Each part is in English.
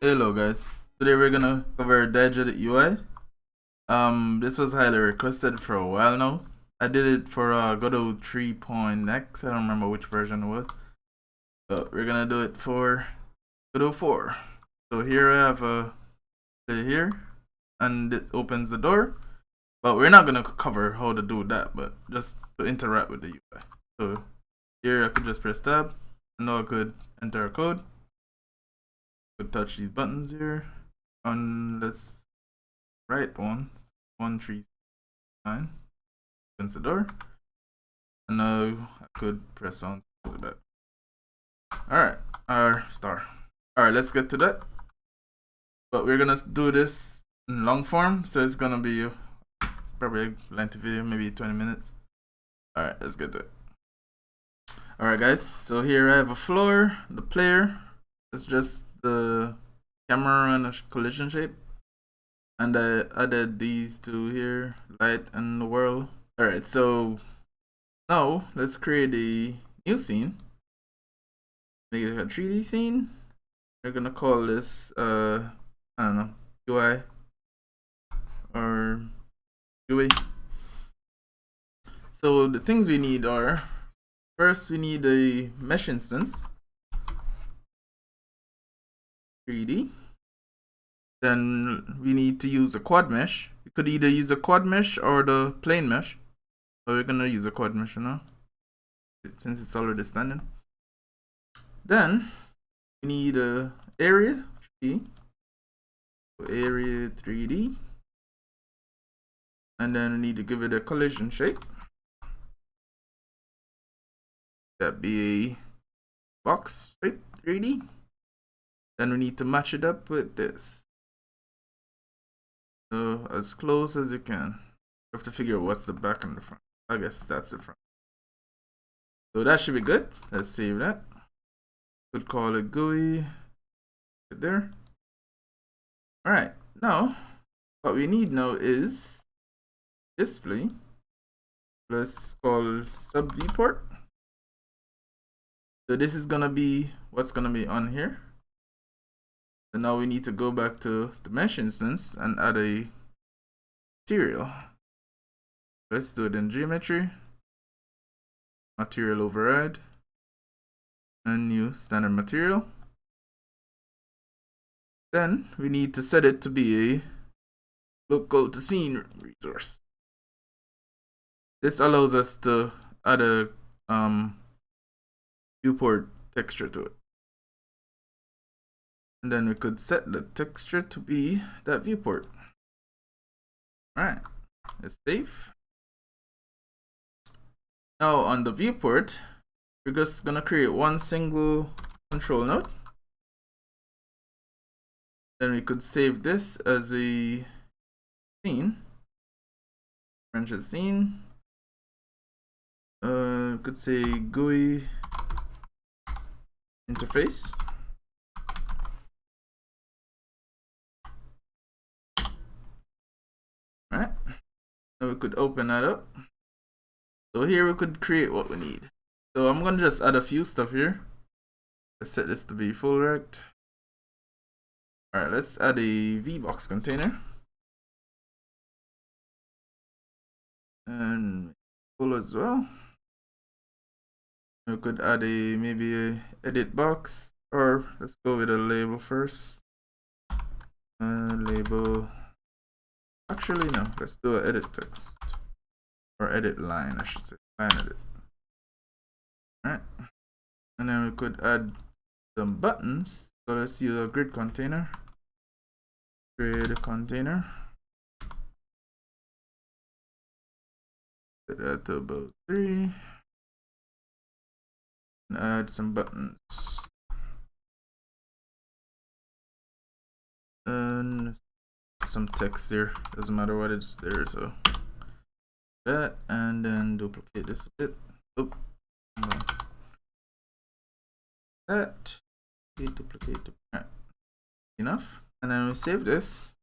Hello guys, today we're gonna cover Diegetic UI. This was highly requested for a while now. I did it for Godot 3.x, I don't remember which version it was. But we're gonna do it for Godot 4. So here I have a play here, and it opens the door. But we're not gonna cover how to do that, but just to interact with the UI. So here I could just press tab, and now I could enter a code. Could touch these buttons here, and let's write 139, opens the door, and now I could press on to that. Alright, our star. Alright, let's get to that. But we're gonna do this in long form, so it's gonna be probably a lengthy video, maybe 20 minutes. Alright, let's get to it. Alright guys, so here I have a floor, the player, it's just the camera and a collision shape. And I added these two here, light and the world. Alright, so now let's create a new scene. Make it a 3D scene. We're gonna call this I don't know, UI or GUI. So the things we need are, first we need a mesh instance, 3D. Then we need to use a quad mesh. You could either use a quad mesh or the plane mesh. So we're gonna use a quad mesh now, since it's already standing. Then we need a area 3D. So area 3D. And then we need to give it a collision shape. That'd be a box shape 3D. Then we need to match it up with this. So as close as you can. You have to figure out what's the back and the front. I guess that's the front. So that should be good. Let's save that. Could call it GUI. Right there. Alright, now what we need now is display. Let's call sub viewport. So this is gonna be what's gonna be on here. So now we need to go back to the mesh instance and add a material. Let's do it in geometry, material override, and new standard material. Then we need to set it to be a local to scene resource. This allows us to add a viewport texture to it. And then we could set the texture to be that viewport. Alright, let's save. Now on the viewport, we're just gonna create one single control node. Then we could save this as a scene. Differential scene. Could say GUI interface. Right. Now we could open that up. So here we could create what we need. So I'm gonna just add a few stuff here. Let's set this to be full rect. Alright, let's add a VBox container. And full as well. We could add a maybe a edit box, or let's go with a label first. Label. Actually, no. Let's do an edit text or edit line. I should say line edit. Alright, and then we could add some buttons. So let's use a grid container. Create a container. Set that to about 3. And add some buttons. And some text there. Doesn't matter what it's there. So that, and then duplicate this a bit. Oop. That. Duplicate. Right. Enough. And then we save this.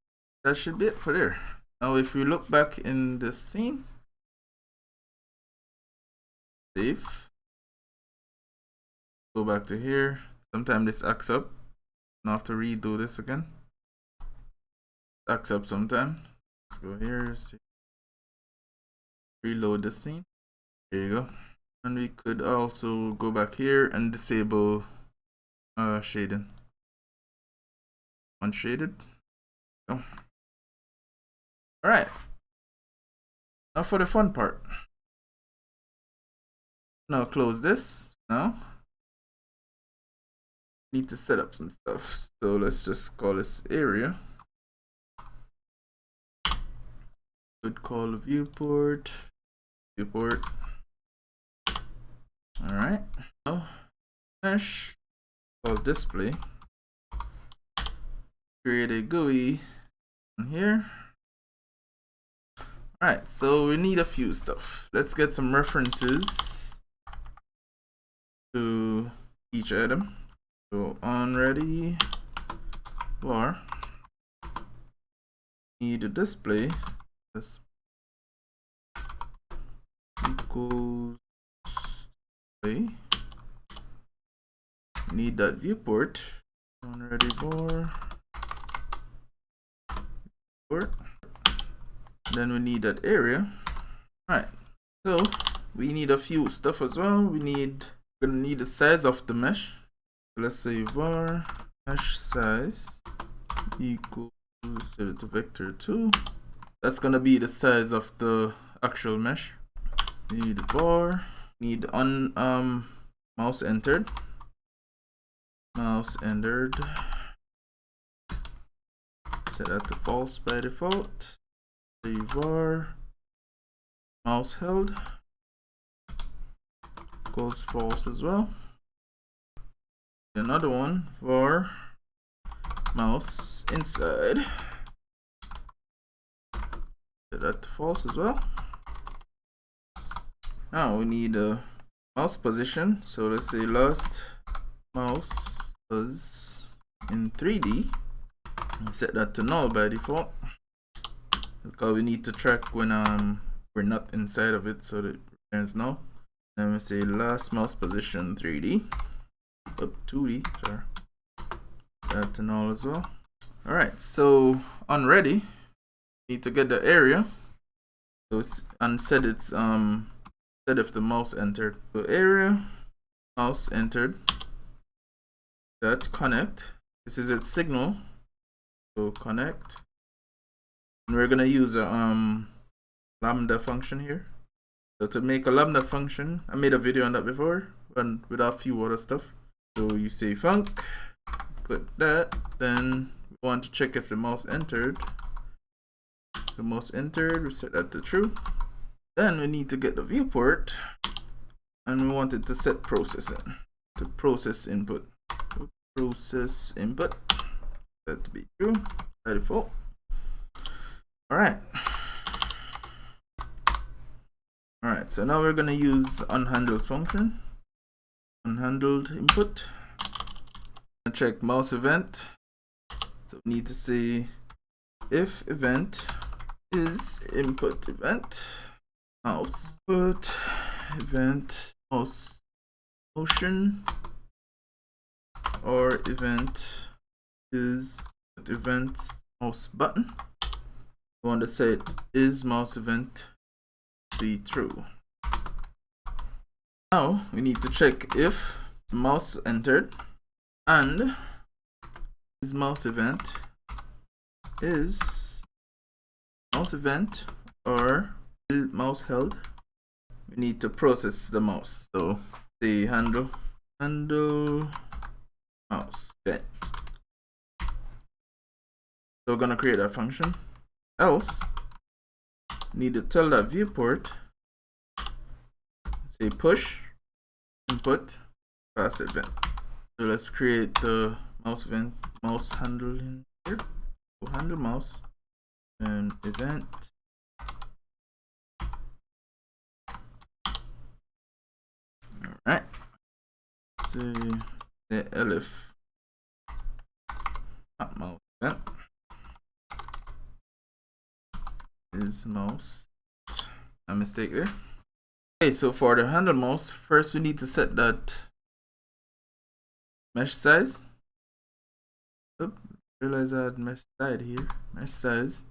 That should be it for there. Now if we look back in the scene, save, go back to here. Sometimes this acts up. Not have to redo this again. Accept some time. Let's go here. See. Reload the scene. There you go. And we could also go back here and disable shading. Unshaded. Go. Alright. Now for the fun part. Now close this. Now need to set up some stuff. So let's just call this area. Could call the viewport. Viewport. Alright. Now mesh. Call display. Create a GUI on here. Alright, so we need a few stuff. Let's get some references to each item. So on ready var need a display. This equals display. Need that viewport. On ready var viewport. Then we need that area. Alright, so we need a few stuff as well. We're gonna need the size of the mesh. So let's say var mesh size equals set it to vector 2. That's gonna be the size of the actual mesh. Need var, need on mouse entered. Mouse entered. Set that to false by default. Var mouse held equals false as well. Another one var mouse inside, set that to false as well. Now we need a mouse position, so let's say last mouse was in 3D and set that to null by default, because we need to track when we're not inside of it, so that it returns null. Then we say last mouse position 3D, up 2D, sorry, that to null as well. Alright, so on ready, need to get the area, so and set its set if the mouse entered. So area mouse entered, that connect, this is its signal, so connect. And we're gonna use a lambda function here. So to make a lambda function, I made a video on that before, and with a few other stuff. So you say func, put that, then we want to check if the mouse entered. The mouse entered, we set that to true. Then we need to get the viewport, and we want it to set processing to process input. So process input, that to be true by default. Alright. Alright, so now we're gonna use unhandled function. Unhandled input. And check mouse event. So we need to say if event is input event, mouse put event mouse motion, or event is event mouse button. We want to set is mouse event be true. Now we need to check if mouse entered and is mouse event or is mouse held. We need to process the mouse. So say handle mouse event. So we're gonna create a function. Else need to tell that viewport, say push input pass event. So let's create the mouse event, mouse handle in here. So handle mouse and event. Alright. Say the elif not mouse event is mouse. A mistake there. Okay, so for the handle mouse, first we need to set that mesh size. Oop, realize I had mesh side here. Mesh size.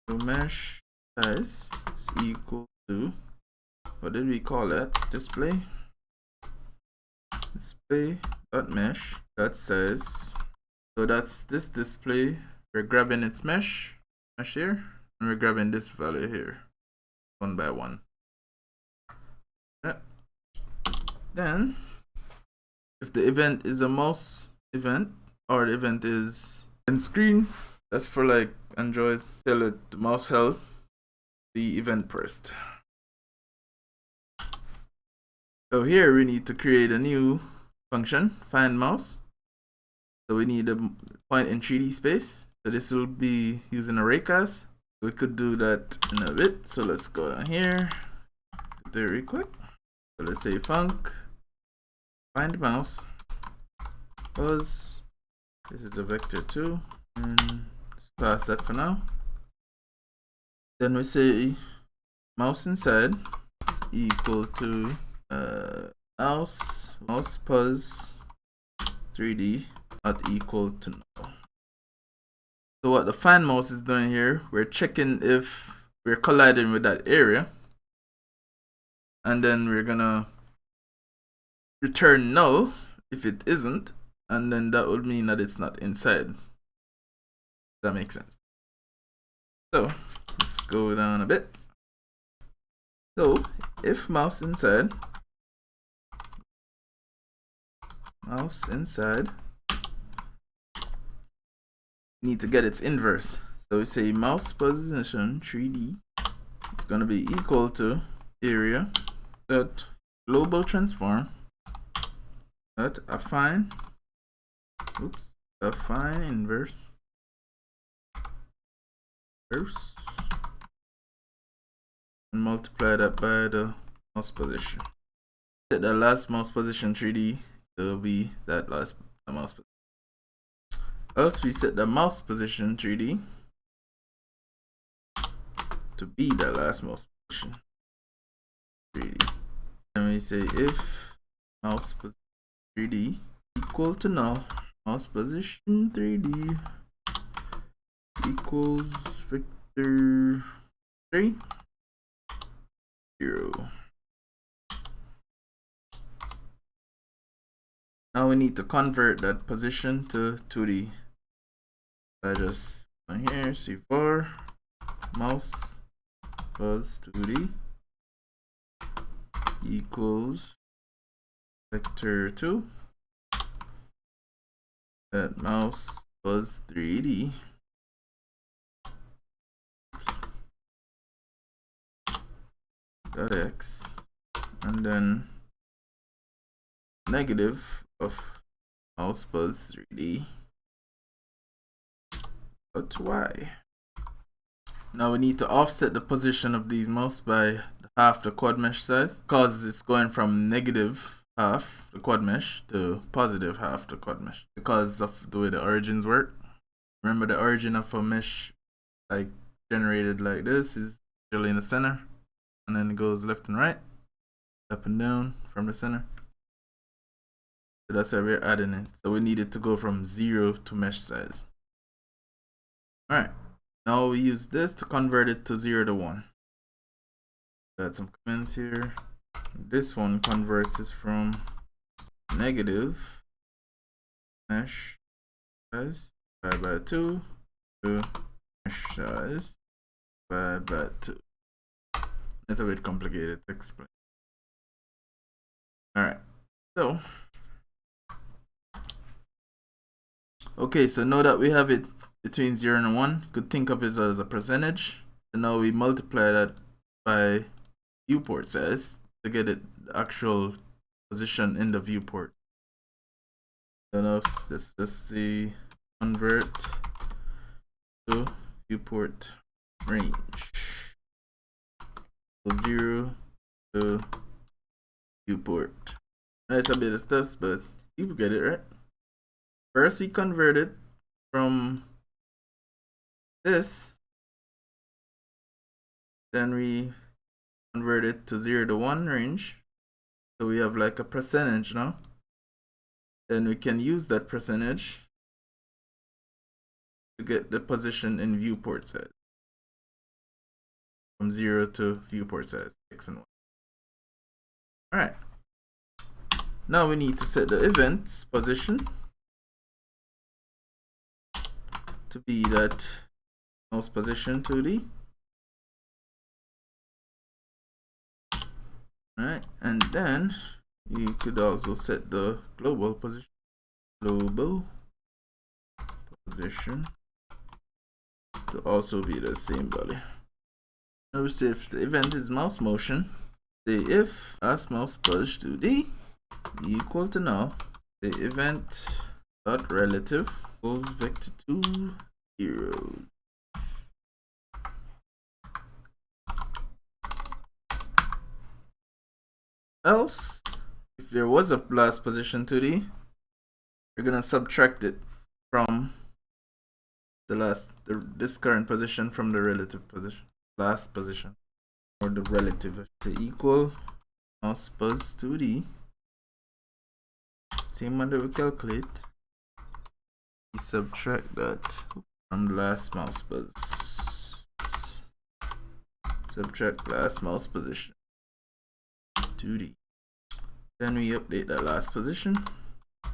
So mesh size is equal to, what did we call that? Display dot mesh dot size. So that's this display. We're grabbing its mesh here, and we're grabbing this value here, one by one. Yeah. Then, if the event is a mouse event, or the event is in screen, that's for like Android, tell it the mouse held the event pressed. So here we need to create a new function, find mouse. So we need a point in 3D space. So this will be using a raycast. We could do that in a bit. So let's go down here, do it real quick. So let's say func find mouse pose. This is a vector 2, and let's pass that for now. Then we say mouse inside is equal to mouse pose 3D not equal to null. So what the find mouse is doing here, we're checking if we're colliding with that area, and then we're gonna return null if it isn't, and then that would mean that it's not inside. That makes sense. So let's go down a bit. So if mouse inside need to get its inverse. So we say mouse position 3D is going to be equal to area dot global transform dot affine inverse and multiply that by the mouse position. Set the last mouse position 3D to be that last mouse position. Else we set the mouse position 3D to be that last mouse position 3D. And we say if mouse position 3D equal to null, mouse position 3D equals vector 3 0. Now we need to convert that position to 2D. I just on here C4 mouse pose 2D equals vector 2 that mouse pose 3D dot x, and then negative of mouse pose 3D dot y. Now we need to offset the position of these mouse by half the quad mesh size, because it's going from negative half the quad mesh to positive half the quad mesh because of the way the origins work. Remember, the origin of a mesh like generated like this is usually in the center, and then it goes left and right, up and down from the center. So that's why we're adding it. So we need it to go from 0 to mesh size. Alright, now we use this to convert it to 0 to 1. Add some comments here. This one converts it from negative mesh size divided by 2 to mesh size divided by 2. It's a bit complicated to explain. Alright, so okay, so now that we have it between 0 and 1, could think of it as a percentage. And now we multiply that by viewport size to get it the actual position in the viewport. So now let's see, convert to viewport range. So 0 to viewport. That's a bit of steps, but you get it, right? First we convert it from this, then we convert it to 0 to 1 range, so we have like a percentage now. then we can use that percentage to get the position in viewport size from 0 to viewport size X and Y. All right. Now we need to set the event's position to be that mouse position 2D. Alright, and then you could also set the global position. Global position to also be the same value. Notice if the event is mouse motion, say if as mouse push 2D equal to null, the event dot relative equals vector2 0. Else, if there was a last position 2D, you're gonna subtract it from this current position from the relative position, last position, or the relative. To equal mouse buzz 2D. Same one that we calculate. We subtract that from last mouse buzz. Subtract last mouse position 2D. Then we update that last position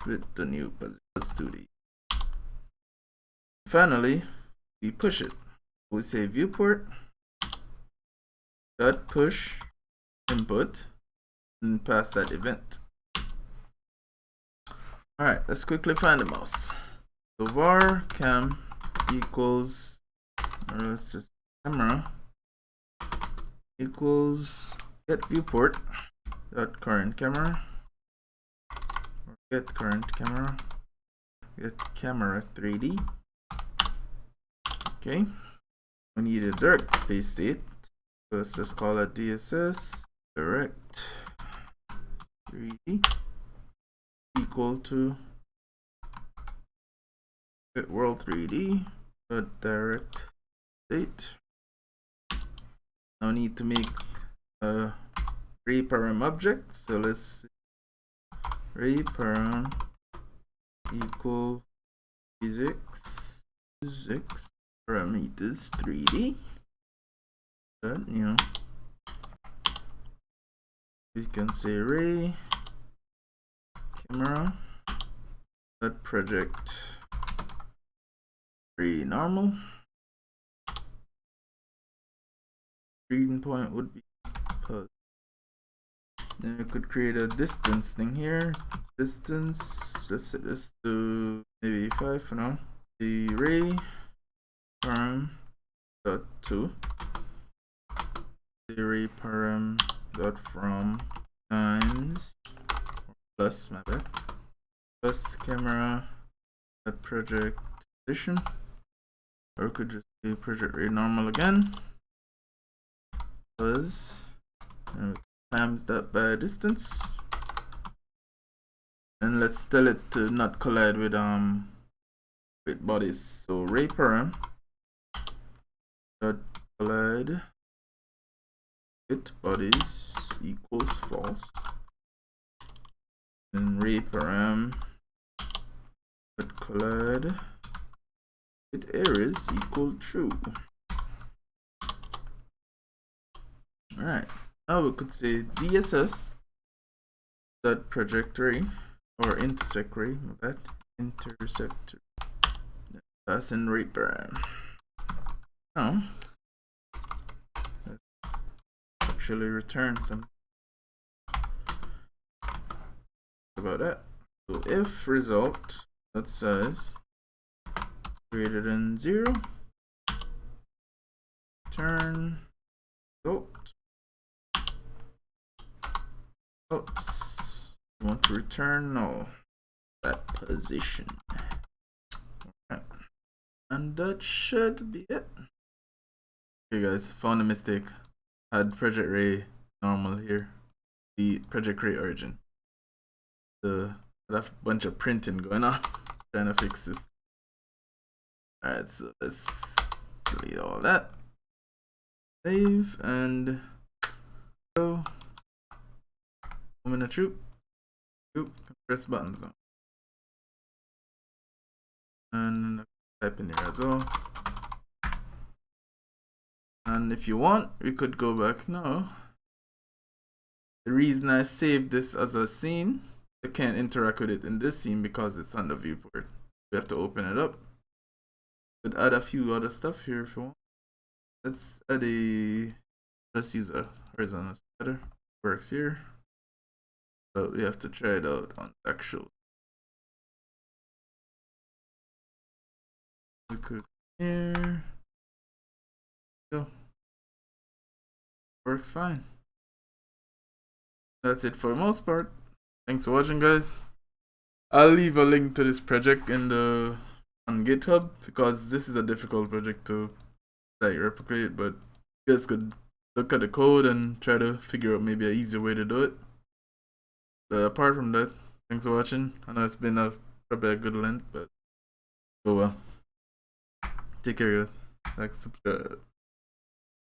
with the new position 2D. Finally, we push it. We say viewport dot push input and pass that event. Alright, let's quickly find the mouse. So var cam equals, or let's just camera equals get viewport dot current camera, or get current camera, get camera 3D. Okay, we need a direct space state, so let's just call it DSS direct 3D equal to get world 3D dot direct state. Now we need to make a reparam object, so let's see. Reparam equal physics parameters 3D. That, you know, we can say ray camera dot project ray normal. Reading point would be pause. Then we could create a distance thing here. Distance, let's set this to maybe 5 for now. The ray param dot 2. The ray param dot from times plus, my bad, plus camera dot project position, or we could just do project ray normal again. Plus times that by distance, and let's tell it to not collide with bodies. So ray param dot collide with bodies equals false, and ray param dot collide with areas equal true. All right. Now we could say DSS dot project ray, or intersect ray, that intersect, that's in ray param. Now let's actually return some about that. So if result dot size greater than 0, return result. Oops. You want to return null that position. Alright. And that should be it. Okay guys, found a mistake. Had project ray normal here. The project ray origin. I have a bunch of printing going on. Trying to fix this. Alright, so let's delete all that. Save and go. I'm in a troop. Press buttons on. and type in here as well. And if you want, we could go back now. The reason I saved this as a scene, I can't interact with it in this scene because it's on the viewport. We have to open it up. Could add a few other stuff here if you want. Let's use a horizontal slider. Works here. But we have to try it out on actual. We could here. Go. Works fine. That's it for the most part. Thanks for watching, guys. I'll leave a link to this project on GitHub because this is a difficult project to replicate, but you guys could look at the code and try to figure out maybe an easier way to do it. But apart from that, thanks for watching. I know it's been probably a good length, but oh well. Take care, guys. Like, subscribe.